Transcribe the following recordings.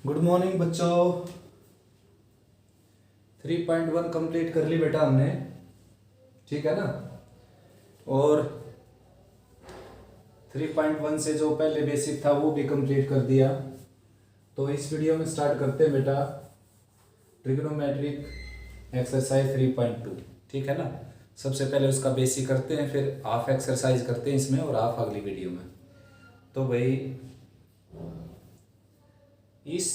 Good morning बच्चों। 3.1 complete कर ली बेटा हमने, ठीक है ना। और 3.1 से जो पहले बेसिक था वो भी कंप्लीट कर दिया। तो इस वीडियो में स्टार्ट करते हैं बेटा ट्रिग्नोमेट्रिक एक्सरसाइज 3.2, ठीक है ना। सबसे पहले उसका बेसिक करते हैं, फिर हाफ एक्सरसाइज करते हैं इसमें और हाफ अगली वीडियो में। तो भाई इस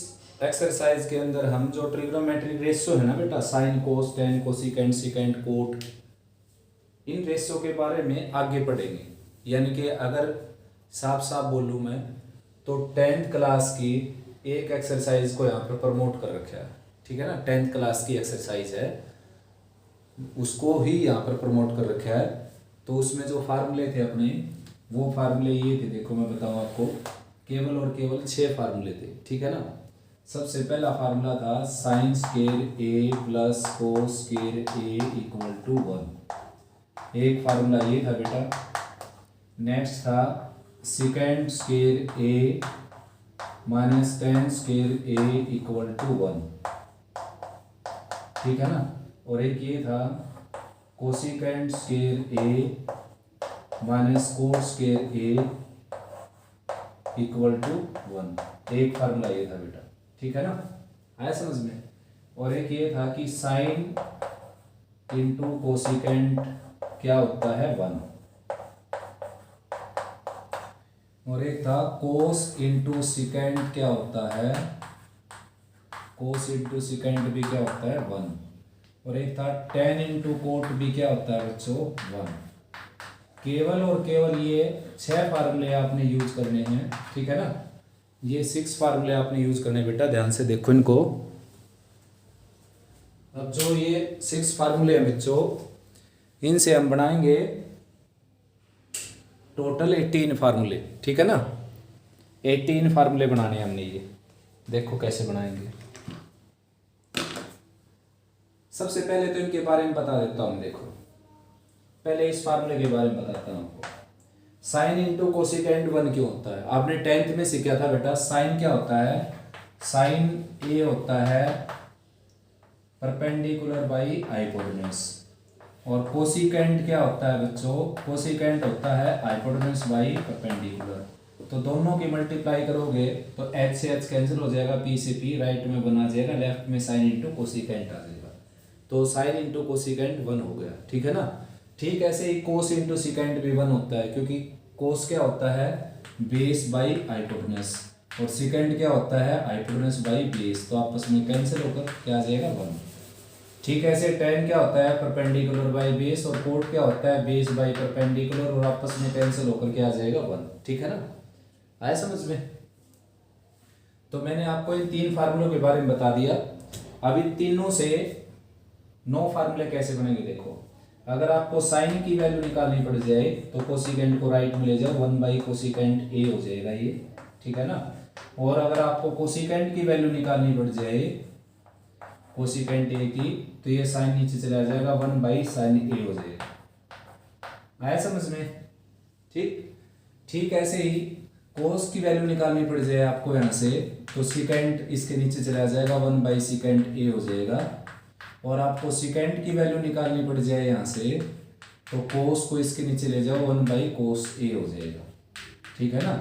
एक्सरसाइज के अंदर हम जो ट्रिग्नोमेट्रिक रेशियो है ना बेटा, sine cos tan cosecant secant cot, इन रेशियो के बारे में आगे पढ़ेंगे। यानी कि अगर साफ साफ बोलूँ मैं तो 10th क्लास की एक एक्सरसाइज को यहाँ पर प्रमोट कर रखा है, ठीक है ना। 10th क्लास की एक्सरसाइज है उसको ही यहाँ पर प्रमोट कर रखा है। तो उसमें जो फार्मूले थे अपने, वो फार्मूले ये थे, देखो मैं बताऊँ आपको, केवल और केवल 6 फार्मूले थे, ठीक है ना। सबसे पहला फार्मूला था sine square A plus cos square A equal to 1, एक फार्मूला ये था बेटा। नेक्स्ट था secant square A minus tan square A equal to 1, ठीक है ना। और एक ये था cosecant square A minus cot square A equal to 1, एक फार्मूला ये था बेटा, ठीक है ना। आया समझ में। और एक ये था कि साइन इंटू कोसिकेंट क्या होता है 1, और एक था कोस इंटू सिकेंट क्या होता है, कोस इंटू सिकेंट भी क्या होता है 1, और एक था टेन इंटू कोट भी क्या होता है बच्चों 1। केवल और केवल ये 6 फार्मूले आपने यूज करने हैं, ठीक है ना। ये 6 फार्मूले आपने यूज करने बेटा, ध्यान से देखो इनको। अब जो ये 6 फार्मूले हैं बच्चों, इनसे हम बनाएंगे टोटल 18 फार्मूले, ठीक है ना। 18 फार्मूले बनाने हैं हमने। ये देखो कैसे बनाएंगे। सबसे पहले तो इनके बारे में बता देता हूँ। देखो पहले इस फार्मूले के बारे में बताता हूँ आपको। साइन इंटू कोसिकेंट 1 क्यों होता है, आपने 10th में सीखा था बेटा। साइन क्या होता है, साइन ए होता है परपेंडिकुलर बाई हाइपोटेन्यूज, और कोसिकेंट क्या होता है बच्चों, कोसिकेंट होता है हाइपोटेन्यूज बाई परपेंडिकुलर। तो दोनों की मल्टीप्लाई करोगे तो एच से एच कैंसिल हो जाएगा, पी से पी राइट में बना जाएगा, लेफ्ट में साइन इंटू कोसिकेंट आ जाएगा। तो साइन इंटू कोसिकेंट 1 हो गया, ठीक है ना। ठीक ऐसे ही कोस इंटू सिकेंट भी 1 होता है, क्योंकि कोस क्या होता है बेस बाई हाइपोटेन्यूज, और सिकेंट क्या होता है हाइपोटेन्यूज बाई बेस, तो आपस में कैंसिल होकर क्या आ जाएगा 1। ठीक ऐसे टेन क्या होता है परपेंडिकुलर बाई बेस, और कोट क्या होता है बेस बाई परपेंडिकुलर, और आपस में कैंसिल होकर क्या आ जाएगा 1, ठीक है ना। आया समझ में। तो मैंने आपको इन 3 फार्मूलों के बारे में बता दिया। अब इन तीनों से 9 फार्मूले कैसे बनेंगे देखो। अगर आपको साइन की वैल्यू निकालनी पड़ जाए तो कोसिकेंट को राइट में ले जाओ, 1 बाई कोसिकेंट ए हो जाएगा ये, ठीक है ना। और अगर आपको कोसिकेंट की वैल्यू निकालनी पड़ जाए कोसिकेंट ए की, तो ये साइन नीचे चला जाएगा, 1 बाई साइन ए हो जाएगा। आया समझ में। ठीक ऐसे ही कोस की वैल्यू निकालनी पड़ जाए आपको यहाँ से, तो सिकेंट इसके नीचे चला जाएगा, 1 बाई सिकेंट ए हो जाएगा। और आपको सिकेंट की वैल्यू निकालनी पड़ जाए यहाँ से, तो कोस को इसके नीचे ले जाओ, 1 बाई कोस ए हो जाएगा, ठीक है ना।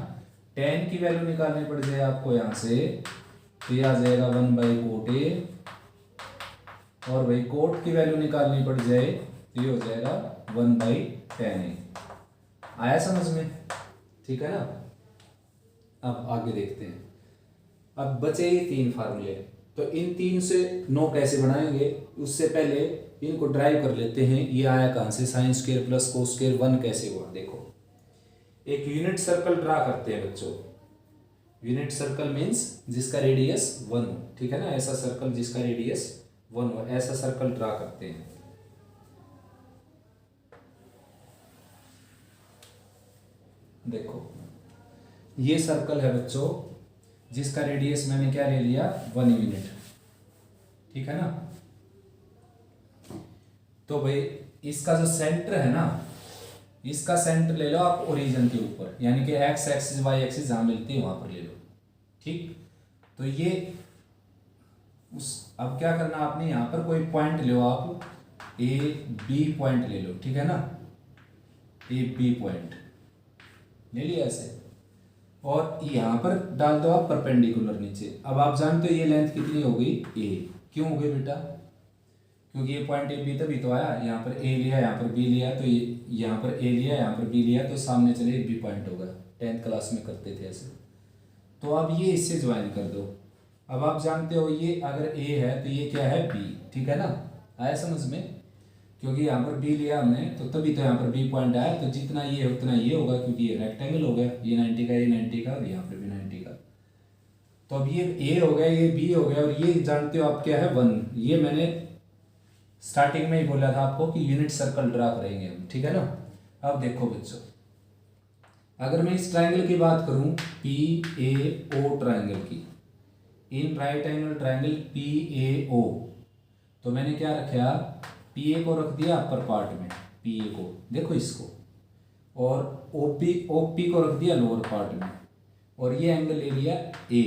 टेन की वैल्यू निकालनी पड़ जाए आपको यहाँ से, तो ये आ जाएगा 1 बाई कोट ए, और भाई कोट की वैल्यू निकालनी पड़ जाए तो ये हो जाएगा 1 बाई टेन ए। आया समझ में, ठीक है ना। अब आगे देखते हैं। अब बचे ये 3 फार्मूले, तो इन 3 से 9 कैसे बनाएंगे, उससे पहले इनको ड्राइव कर लेते हैं। ये आया कहाँ से, sine square plus cos square 1 कैसे हुआ देखो। एक यूनिट सर्कल ड्रा करते हैं बच्चों। यूनिट सर्कल मीन्स जिसका रेडियस 1 हो, ठीक है ना। ऐसा सर्कल जिसका रेडियस 1 हो, ऐसा सर्कल ड्रा करते हैं। देखो ये सर्कल है बच्चों जिसका रेडियस मैंने क्या ले लिया 1 यूनिट, ठीक है ना। तो भाई इसका जो सेंटर है ना, इसका सेंटर ले लो आप ओरिजिन के ऊपर, यानी कि एक्स एक्सिस वाई एक्सिस जहां मिलती है वहां पर ले लो, ठीक। तो ये अब क्या करना आपने, यहाँ पर कोई पॉइंट लो आप, ए बी पॉइंट ले लो, ठीक है ना, ए बी पॉइंट ले लिया ऐसे, और यहाँ पर डाल दो आप परपेंडिकुलर नीचे। अब आप जानते हो ये लेंथ कितनी हो गई, ए। क्यों हो गई बेटा, क्योंकि ये पॉइंट ए बी तभी तो आया, यहाँ पर ए लिया यहाँ पर बी लिया, तो ये यहाँ पर ए लिया यहाँ पर बी लिया, तो सामने चले बी पॉइंट होगा। 10th क्लास में करते थे ऐसे। तो अब ये इससे ज्वाइन कर दो। अब आप जानते हो ये अगर ए है तो ये क्या है, बी, ठीक है ना, आया समझ में, क्योंकि यहाँ पर बी लिया हमने तो तभी तो यहाँ पर बी पॉइंट आया, तो जितना ये है उतना ये होगा, क्योंकि ये रेक्टेंगल हो गया, ये 90 का, ये 90 का, और यहाँ पर भी 90 का। तो अब ये ए हो गया, ये बी हो गया, और ये जानते हो आप क्या है, 1। ये मैंने स्टार्टिंग में ही बोला था आपको कि यूनिट सर्कल ड्रा करेंगे हम, ठीक है ना। अब देखो बच्चों, अगर मैं इस ट्राइंगल की बात करूं, पी ए ओ ट्राइंगल की, in right angle triangle P A O, तो मैंने क्या रखा, पी ए को रख दिया अपर पार्ट में, पी ए को देखो इसको, और ओ पी को रख दिया लोअर पार्ट में, और ये एंगल ले लिया ए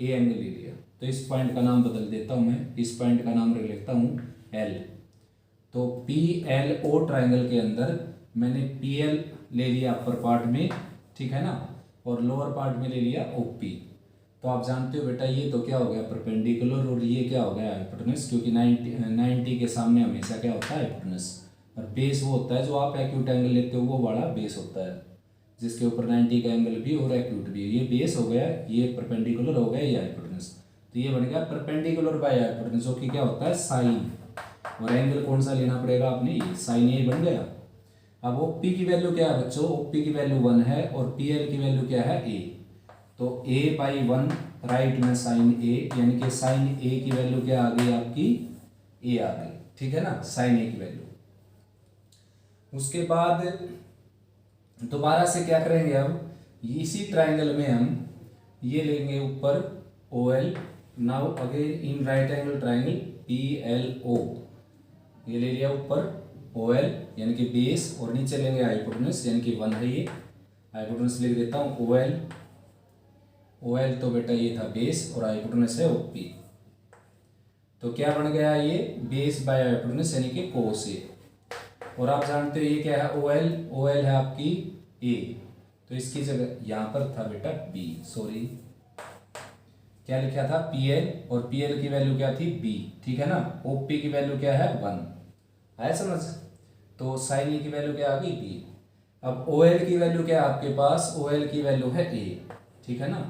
एंगल ले लिया। तो इस पॉइंट का नाम बदल देता हूँ मैं, इस पॉइंट का नाम रख लेता हूँ एल। तो पी एल ओ ट्राइंगल के अंदर मैंने पी एल ले लिया अपर पार्ट में, ठीक है ना, और लोअर पार्ट में ले लिया ओ पी। तो आप जानते हो बेटा ये तो क्या हो गया, परपेंडिकुलर, और ये क्या हो गया, हाइपोटेनस, क्योंकि 90 के सामने हमेशा क्या होता है, हाइपोटेनस। और बेस वो होता है जो आप एक्यूट एंगल लेते हो, वो वाला बेस होता है, जिसके ऊपर 90 का एंगल भी और एक्यूट भी। ये बेस हो गया, ये परपेंडिकुलर हो गया, ये हाइपोटेनस। तो ये बन गया परपेंडिकुलर बाय हाइपोटेनस, जो कि क्या होता है, साइन। और एंगल कौन सा लेना पड़ेगा आपने, ये साइन ए बन गया। अब ओ पी की वैल्यू क्या है बच्चों, ओ पी की वैल्यू 1 है, और पी एल की वैल्यू क्या है, ए। तो a बाई 1 राइट में साइन ए, यानी कि साइन ए की वैल्यू क्या आ गई आपकी, ए आ गई, ठीक है ना, साइन ए की वैल्यू। उसके बाद दोबारा से क्या करेंगे, अब इसी ट्राइंगल में हम ये लेंगे ऊपर O L. Now again in right angle triangle P L O, ये ले लिया ऊपर ओ एल यानी कि बेस, और नीचे लेंगे हाइपोटेनस यानी कि 1 है, ये हाइपोटेनस लिख देता हूँ ओ एल। ओ एल तो बेटा ये था बेस, और हाइपोटेनस है ओ पी। तो क्या बन गया ये, बेस बाय हाइपोटेनस यानी कि कोस ए। और आप जानते हो ये क्या है, ओ एल है आपकी ए, तो इसकी जगह यहाँ पर था बेटा बी, सॉरी क्या लिखा था, पी एल, और पी एल की वैल्यू क्या थी, बी, ठीक है ना। ओ पी की वैल्यू क्या है, 1, आया समझ। तो साइन ए की वैल्यू क्या आ गई, बी। अब ओ एल की वैल्यू क्या है आपके पास, ओ एल की वैल्यू है ए, ठीक है ना,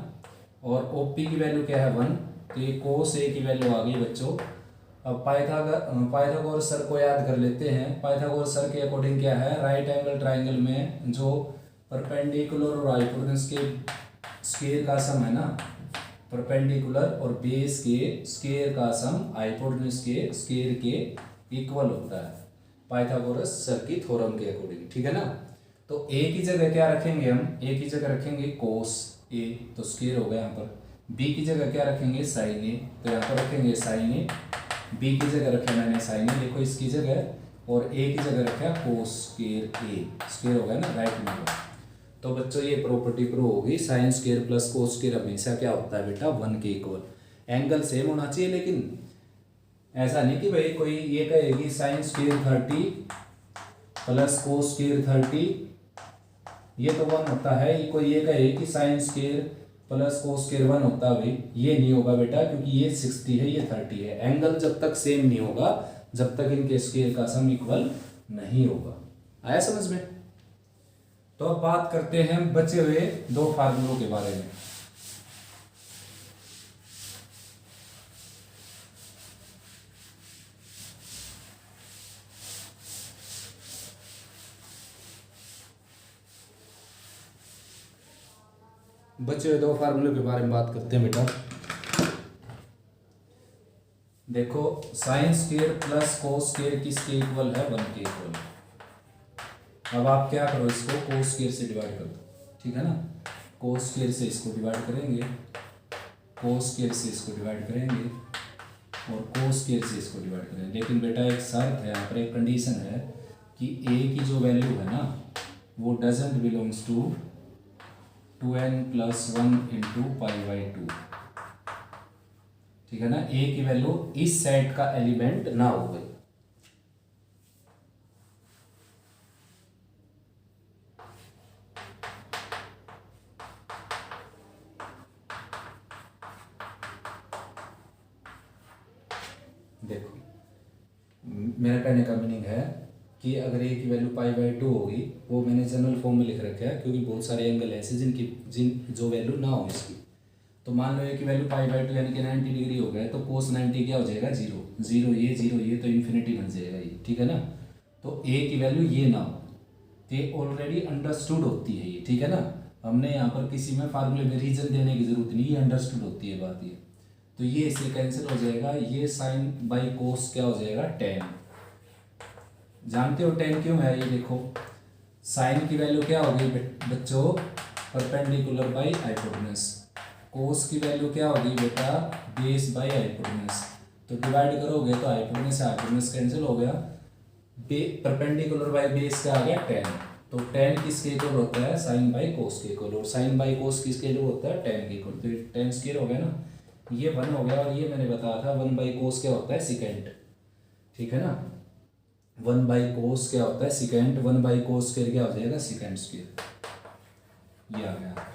और ओ पी की वैल्यू क्या है 1, तो ये कोस ए की वैल्यू आ गई बच्चों। अब पाइथागोरस सर को याद कर लेते हैं। पाइथागोरस सर के अकॉर्डिंग क्या है, राइट एंगल ट्राइंगल में जो परपेंडिकुलर और हाइपोटेनस के स्क्वायर का सम है ना, परपेंडिकुलर और बेस के स्क्वायर का सम हाइपोटेनस के स्क्वायर के इक्वल होता है, पाइथागोरस सर की थ्योरम के अकॉर्डिंग, ठीक है ना। तो ए की जगह क्या रखेंगे हम, ए की जगह रखेंगे कोस ए, तो स्क्वायर हो गया यहाँ पर। बी की जगह क्या रखेंगे, साइन ए, तो यहाँ पर रखेंगे साइन ए। बी की जगह रखे मैंने साइन ए, देखो इसकी जगह, और ए की जगह रखा कोस स्क्वायर ए, स्क्वायर हो गया ना राइट में। तो बच्चों ये प्रॉपर्टी प्रूव होगी, sine square plus cos square हमेशा क्या होता है बेटा, 1 के इक्वल। एंगल सेम होना चाहिए, लेकिन ऐसा नहीं कि भाई कोई ये कहेगी sine square 30 plus cos square 30, ये तो 1 होता है, ये कोई ये कहे कि sine square plus cos square 1 होता है, भाई ये नहीं होगा बेटा, क्योंकि ये 60 है ये 30 है। एंगल जब तक सेम नहीं होगा, जब तक इनके स्क्वायर का सम इक्वल नहीं होगा। आया समझ में। तो अब बात करते हैं बचे हुए 2 फार्मूलों के बारे में। बचे हुए 2 फार्मूलों के बारे में बात करते हैं बेटा। देखो sine square plus cos square किसके इक्वल है, 1 के इक्वल। अब आप क्या करो, इसको कोस स्क्वायर से डिवाइड कर दो, ठीक है ना। कोस स्क्वायर से इसको डिवाइड करेंगे, कोस स्क्वायर से इसको डिवाइड करेंगे, और कोस स्क्वायर से इसको डिवाइड करेंगे। लेकिन बेटा एक शर्त है, यहाँ पर एक कंडीशन है कि ए की जो वैल्यू है ना, वो डजंट बिलोंग्स टू 2n + 1 × π/2। ठीक है ना, ए की वैल्यू इस सेट का एलिमेंट ना हो गई। देखो मेरा कहने का मीनिंग है कि अगर ए की वैल्यू π/2 होगी, वो मैंने जनरल फॉर्म में लिख रखा है क्योंकि बहुत सारे एंगल ऐसे जिन जो वैल्यू ना हो इसकी। तो मान लो ए की वैल्यू π/2 यानी कि 90 डिग्री हो गया, तो cos 90 क्या हो जाएगा, जीरो। जीरो ये तो इन्फिनिटी बन जाएगा ये, ठीक है ना। तो ए की वैल्यू ये ना हो तो ये ऑलरेडी अंडरस्टूड होती है ये, ठीक है ना। हमने यहाँ पर किसी में फार्मूले में रीजन देने की जरूरत नहीं, ये अंडरस्टूड होती है बात ये। तो ये इससे कैंसिल हो जाएगा, ये साइन बाई कोस क्या हो जाएगा, टेन। जानते हो टेन क्यों है, ये देखो साइन की वैल्यू क्या होगी बच्चों, परपेंडिकुलर बाई हाइपोटेनस। कोस की वैल्यू क्या होगी बेटा, बेस बाई हाइपोटेनस। तो डिवाइड करोगे तो हाइपोटेनस कैंसिल हो गया, परपेंडिकुलर बाई बेस क्या आ गया, टेन। तो टेन किसके इक्वल होता है, साइन बाई कोस के इक्वल, और साइन बाई कोस किसके इक्वल होता है, टेन के इक्वल। तो टेन स्क्वायर हो गया ना, ये 1 हो गया, और ये मैंने बताया था 1 बाई कोस क्या होता है, सेकेंड, ठीक है ना। 1 बाई कोस क्या होता है, सेकेंड। 1 बाई कोस स्क्वायर क्या हो जाएगा, सेकेंड स्क्वायर, ये आ गया।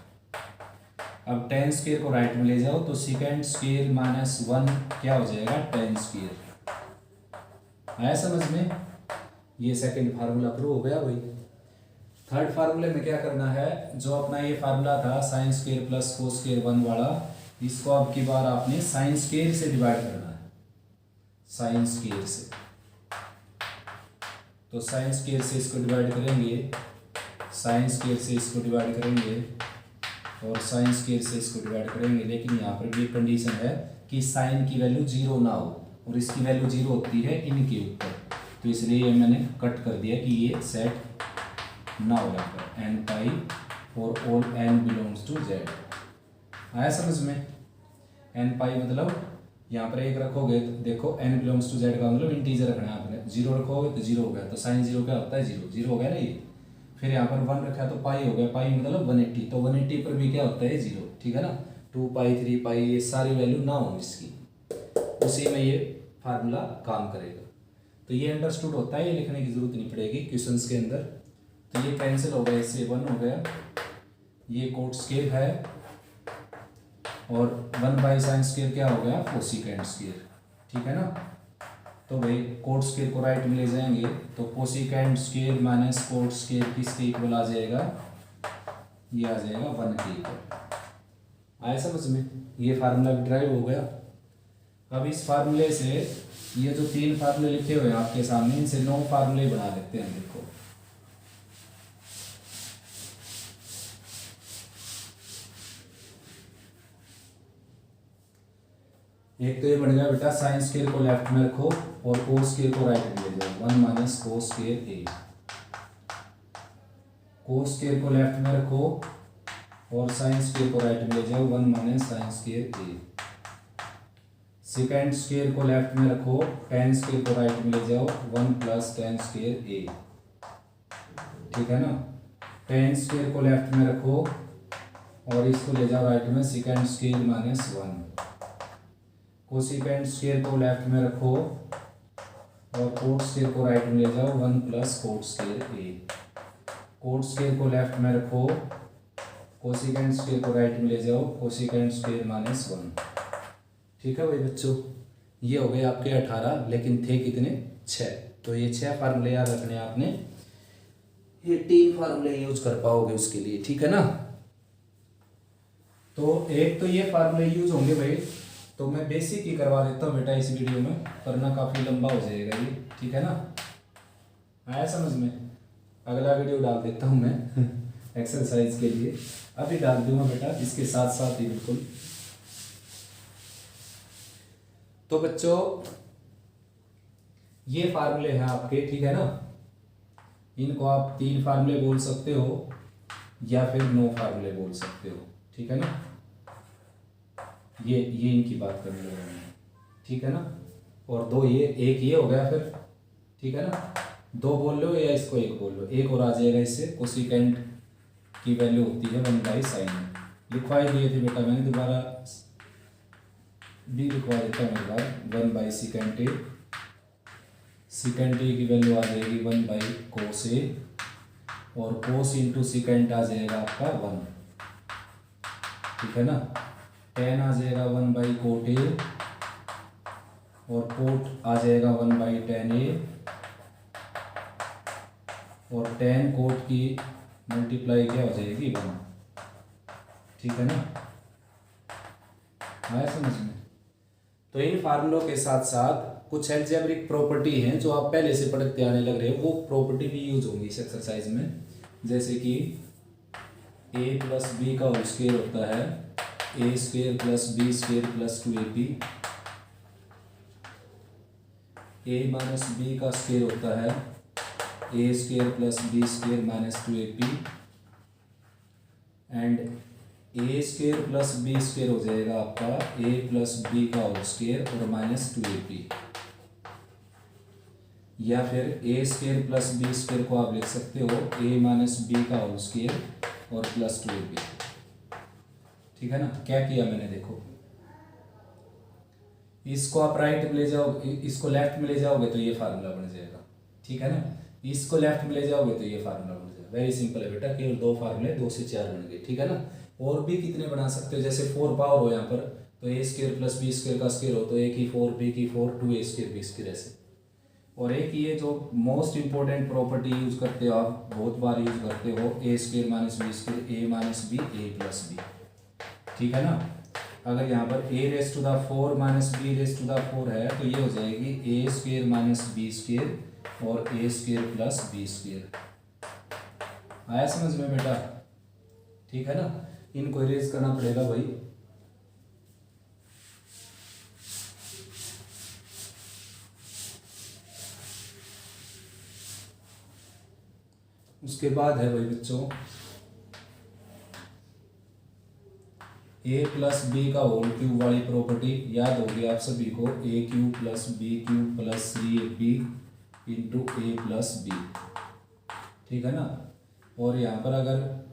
अब टेन स्क्वायर को राइट में ले जाओ तो सेकेंड स्क्वायर माइनस 1 क्या हो जाएगा, टेन स्क्वायर। आया समझ में, ये सेकंड फार्मूला प्रूव हो गया भाई। थर्ड फार्मूले में क्या करना है, जो अपना ये फार्मूला था sine square plus cos square 1 वाला, इसको अब की बार आपने साइन स्क्वायर से डिवाइड करना है, साइन स्क्वायर से। तो साइन स्क्वायर से इसको डिवाइड करेंगे, साइन स्क्वायर से इसको डिवाइड करेंगे, और साइन स्क्वायर से इसको डिवाइड करेंगे। लेकिन यहाँ पर भी कंडीशन है कि साइन की वैल्यू जीरो ना हो, और इसकी वैल्यू जीरो होती है इनके ऊपर, तो इसलिए ये मैंने कट कर दिया कि ये सेट ना हो जाता है। N pi for all N belongs to Z. आया समझ में, एन पाई मतलब यहाँ पर एक रखोगे तो देखो एन बिलोंग्स टू जेड का मतलब इंटीजर रखना है आपने, जीरो रखोगे तो जीरो हो गया, तो साइन जीरो क्या होता है, जीरो। जीरो हो गया ना ये, फिर यहाँ पर 1 रखा तो पाई हो गया, पाई मतलब 180, तो 180 पर भी क्या होता है, जीरो, ठीक है ना। 2 पाई 3 पाई ये सारी वैल्यू ना हो इसकी, उसी में ये फार्मूला काम करेगा। तो ये अंडरस्टूड होता है, ये लिखने की जरूरत नहीं पड़ेगी क्वेश्चंस के अंदर। तो ये कैंसिल हो गया, इससे 1 हो गया, ये कोट स्क्वायर है, और 1 बाई साइन स्क्वायर क्या हो गया, कोसिकेंट स्क्वायर, ठीक है ना। तो भाई कोट स्क्वायर को राइट में ले जाएंगे तो cosecant square minus cot square किसके इक्वल आ जाएगा, ये आ जाएगा 1 के इक्वल। आया समझ में, ये फार्मूला भी ड्राइव हो गया। अब इस फार्मूले से ये जो 3 फार्मूले लिखे हुए हैं आपके सामने, इनसे 9 फार्मूले बना देते हैं। देखो एक तो ये बन गया बेटा, साइन स्क्वायर को लेफ्ट में रखो और कोस स्क्वायर को राइट में ले जाओ, 1 माइनस कोस स्क्वायर ए। कोस स्क्वायर को लेफ्ट में रखो और साइन स्क्वायर को राइट में ले जाओ, 1 माइनस साइन स्क्वायर ए। सेकेंड स्क्वायर को लेफ्ट में रखो, टेन स्क्वायर को राइट में ले जाओ, 1 प्लस टेन स्क्वायर ए, ठीक है ना। टेन स्क्वायर को लेफ्ट में रखो और इसको ले जाओ राइट में, second square minus 1। Cosecant square को लेफ्ट में रखो और कोट स्क्वायर को राइट में ले जाओ, 1 प्लस कोट स्क्वायर ए। कोट स्क्वायर को लेफ्ट में रखो, कोसिकेंट स्क्वायर को राइट में ले जाओ, कोसिकेंट स्क्वायर माइनस 1, ठीक है भाई बच्चों। ये हो गए आपके 18, लेकिन थे कितने, 6। तो ये 6 फार्मूले याद रखने आपने, ये 3 फार्मूले यूज कर पाओगे उसके लिए, ठीक है ना। तो एक तो ये फार्मूले यूज होंगे भाई, तो मैं बेसिक ही करवा देता हूँ बेटा इस वीडियो में, वरना काफ़ी लंबा हो जाएगा ये, ठीक है ना। आया समझ में, अगला वीडियो डाल देता हूँ मैं एक्सरसाइज के लिए, अभी डाल दूंगा बेटा इसके साथ साथ ही बिल्कुल। तो बच्चों ये फार्मूले हैं आपके, ठीक है ना। इनको आप 3 फार्मूले बोल सकते हो या फिर 9 फार्मूले बोल सकते हो, ठीक है ना। ये इनकी बात करने लगा मैं, ठीक है ना। और 2 ये, एक ये हो गया फिर, ठीक है ना। 2 बोल लो या इसको 1 बोल लो, एक और आ जाएगा इससे। कोसिकेंट की वैल्यू होती है 1 बाई साइन, लिखवाई दिए थे बेटा मैंने, दोबारा बी लिखवा देता हूँ एक बार, 1 बाई सिकेंट ए। सिकेंट ए की वैल्यू आ जाएगी 1 बाई कोस ए, और कोस इंटू सिकेंट आ जाएगा आपका 1, ठीक है ना। टेन आ जाएगा 1 बाई कोट ए, और कोट आ जाएगा 1 बाई टेन ए, और टेन कोट की मल्टीप्लाई क्या हो जाएगी 1, ठीक है ना। आया समझ में। तो इन फार्मूलों के साथ साथ कुछ अलजेब्रिक प्रॉपर्टी हैं जो आप पहले से पढ़ते आने लग रहे हो, वो प्रॉपर्टी भी यूज होंगी इस एक्सरसाइज में। जैसे कि a प्लस बी का होल स्क्वायर होता है a square plus B square plus 2ab, a minus B का स्क्वायर होता है a square plus B square minus 2ab, and a square plus B square हो जाएगा आपका a प्लस बी का होल स्क्वायर और माइनस 2ab, या फिर a square plus B square को आप लिख सकते हो a माइनस बी का होल स्क्वायर और प्लस 2ab, ठीक है ना। क्या किया मैंने, देखो इसको आप राइट में ले जाओगे, इसको लेफ्ट में ले जाओगे तो ये फार्मूला बन जाएगा, ठीक है ना। इसको लेफ्ट में ले जाओगे तो ये फार्मूला बन जाएगा। वेरी सिंपल है बेटा, केवल दो फार्मूले, 2 से 4 बन गए, ठीक है ना। और भी कितने बना सकते हो, जैसे 4 पावर हो यहाँ पर, तो a square plus B square का स्क्वायर हो तो a की 4 b की 4 2a स्क्वायर बी स्क्वायर ऐसे। और एक ये जो मोस्ट इंपॉर्टेंट प्रॉपर्टी यूज करते हो आप, बहुत बार यूज करते हो, a square minus B square a minus B a plus B, ठीक है ना। अगर यहाँ पर a raise to the 4 minus B raise to the 4 है तो ये हो जाएगी a square minus B square और a square plus B square. आया समझ में बेटा, ठीक है ना। इनको इरेज करना पड़ेगा भाई। उसके बाद है भाई बच्चों a प्लस बी का होल क्यूब वाली प्रॉपर्टी याद होगी आप सभी को, a cube plus B cube plus 3ab into a plus B, ठीक है ना। और यहाँ पर अगर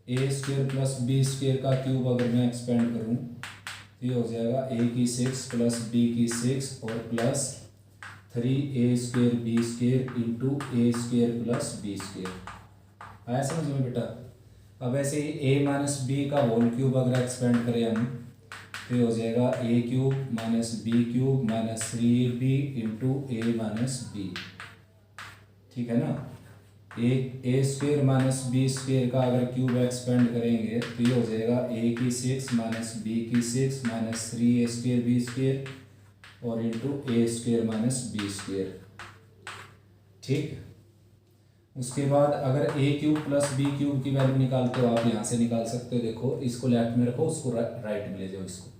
a square plus B square का क्यूब अगर मैं एक्सपेंड करूँ तो ये हो जाएगा a की 6 प्लस b की 6 और plus 3a square B square into a square plus B square. आया समझ में बेटा। अब ऐसे ही a माइनस बी का होल क्यूब अगर एक्सपेंड करें हम तो ये हो जाएगा a cube minus B cube minus 3ab into a minus B, ठीक है ना। a square minus B square का अगर क्यूब एक्सपेंड करेंगे तो ये हो जाएगा a की 6 माइनस बी की 6 minus 3a square B square और into a square minus B square, ठीक। उसके बाद अगर a cube plus B cube की वैल्यू निकालते हो आप, यहाँ से निकाल सकते हो। देखो इसको लेफ्ट में रखो, उसको राइट में ले जाओ इसको,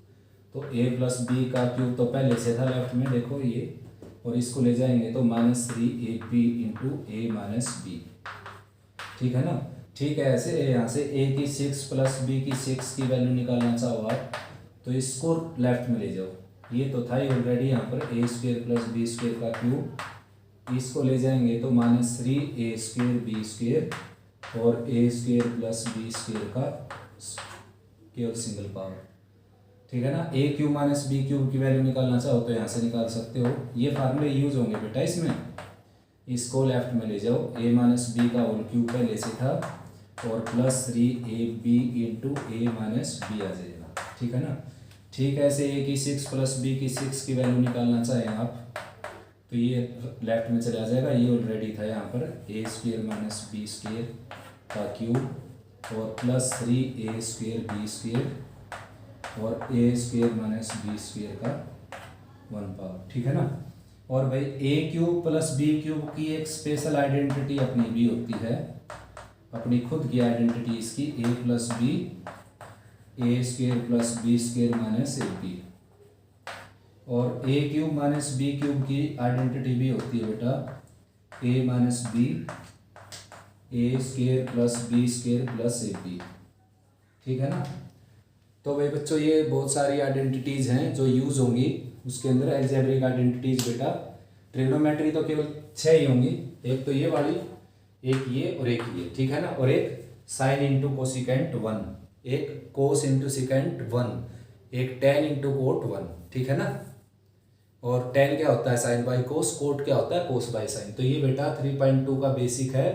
तो a प्लस बी का क्यूब तो पहले से था लेफ्ट में, देखो ये, और इसको ले जाएंगे तो minus 3ab into a minus B, ठीक है ना। ठीक है, ऐसे यहाँ से a की 6 प्लस b की 6 की वैल्यू निकालना चाहो आप तो इसको लेफ्ट में ले जाओ। ये तो था ही ऑलरेडी यहाँ पर a square plus B square का क्यूब, इसको ले जाएंगे तो minus 3a square B square और a square plus B square का केवल सिंगल पावर, ठीक है ना। a cube minus B cube की वैल्यू निकालना चाहो तो यहाँ से निकाल सकते हो। ये फार्मूले यूज होंगे बेटा इसमें। इसको लेफ्ट में ले जाओ, a माइनस बी का होल क्यूब पहले से था और plus 3ab into a minus B आ जाएगा, ठीक है ना। ठीक है, ऐसे a की 6 प्लस b की 6 की वैल्यू निकालना चाहें आप तो ये लेफ्ट में चला जाएगा। ये ऑलरेडी था यहाँ पर a square minus B square का क्यूब और plus 3a square B square और a square minus B square का 1 पावर, ठीक है ना। और भाई a cube plus B cube की एक स्पेशल आइडेंटिटी अपनी भी होती है, अपनी खुद की आइडेंटिटी इसकी, a plus B a square plus B square minus ab। और a cube minus B cube की आइडेंटिटी भी होती है बेटा a minus B a square plus B square plus ab, ठीक है ना। तो भाई बच्चों ये बहुत सारी आइडेंटिटीज़ हैं जो यूज़ होंगी उसके अंदर। अलजेब्रिक आइडेंटिटीज़ बेटा ट्रिग्नोमेट्री तो केवल 6 ही होंगी, एक तो ये वाली, एक ये और एक ये, ठीक है ना। और एक साइन इंटू कोसिकेंट 1, एक कोस इंटू सिकेंट 1, एक टेन इंटू कोट 1, ठीक है ना। और टेन क्या होता है साइन बाई कोस, कोट क्या होता है कोस बाई साइन। तो ये बेटा 3.2 का बेसिक है।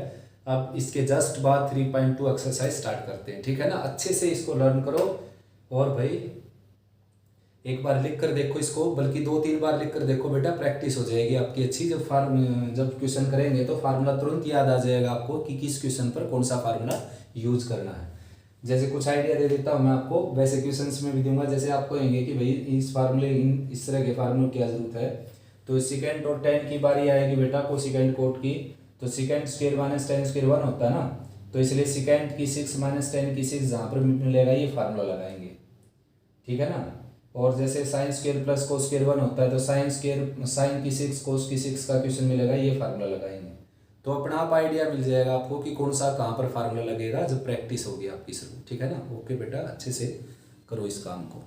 अब इसके जस्ट बाद 3.2 एक्सरसाइज स्टार्ट करते हैं, ठीक है ना। अच्छे से इसको लर्न करो और भाई एक बार लिख कर देखो इसको, बल्कि 2-3 बार लिख कर देखो बेटा, प्रैक्टिस हो जाएगी आपकी अच्छी। जब क्वेश्चन करेंगे तो फार्मूला तुरंत याद आ जाएगा आपको कि किस क्वेश्चन पर कौन सा फार्मूला यूज करना है। जैसे कुछ आइडिया दे देता हूँ मैं आपको, वैसे क्वेश्चंस में भी दूंगा। जैसे आप कहेंगे कि भाई इस फार्मूले इस तरह के फार्मूले की क्या जरूरत है, तो सिकेंड और टेन की बारी आएगी बेटा कोसिकेंड कोट की। तो secant square minus tan square 1 होता है ना, तो इसलिए सिकेंड की 6 माइनस टेन की 6 जहाँ पर मिलेगा ये फार्मूला लगाएंगे, ठीक है ना। और जैसे sine square plus cos square 1 होता है, तो साइन स्क्वायर साइन की 6 कोस की 6 का क्वेश्चन मिलेगा, ये फार्मूला लगाएंगे। तो अपना आप आइडिया मिल जाएगा आपको कि कौन सा कहाँ पर फार्मूला लगेगा जब प्रैक्टिस होगी आपकी शुरू, ठीक है ना। ओके बेटा, अच्छे से करो इस काम को।